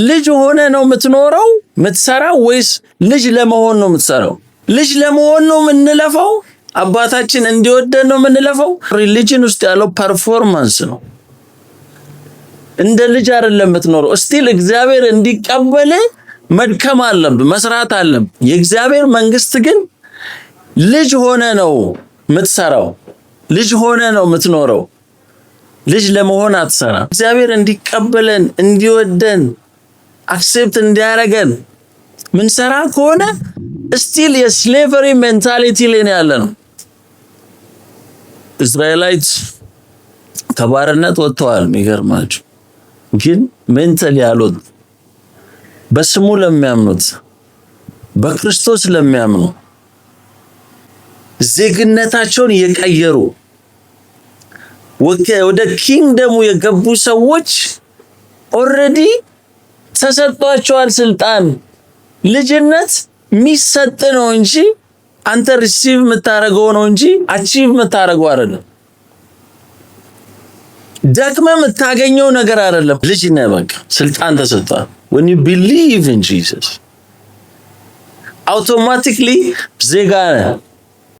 ልጅ ሆነ ነው የምትኖረው የምትሰራው ወይስ ልጅ ለመሆን ነው የምትሰራው? ልጅ ለመሆን ነው የምንለፈው? አባታችን እንዲወደን ነው የምንለፈው? ሪሊጅን ውስጥ ያለው ፐርፎርማንስ ነው። እንደ ልጅ አይደለም የምትኖረው። እስቲል እግዚአብሔር እንዲቀበል መድከም አለብህ፣ መስራት አለብህ። የእግዚአብሔር መንግስት ግን ልጅ ሆነ ነው የምትሰራው፣ ልጅ ሆነ ነው የምትኖረው። ልጅ ለመሆን አትሰራ። እግዚአብሔር እንዲቀበለን እንዲወደን አክሴፕት እንዲያረገን ምን ሰራ ከሆነ ስቲል የስሌቨሪ ሜንታሊቲ ላይ ያለ ነው። እስራኤላይት ከባርነት ወጥተዋል። የሚገርማችሁ ግን ሜንታሊ ያሉት በስሙ ለሚያምኑት በክርስቶስ ለሚያምኑ ዜግነታቸውን የቀየሩ ወደ ኪንግደሙ የገቡ ሰዎች ኦሬዲ ተሰጥቷቸዋል ስልጣን። ልጅነት የሚሰጥ ነው እንጂ አንተ ሪሲቭ የምታረገው ነው እንጂ አቺቭ የምታረገው አይደለም። ደክመ የምታገኘው ነገር አይደለም። ልጅ ነህ፣ በቃ ስልጣን ተሰጥቷል። when you believe in Jesus automatically ዜጋ ነህ።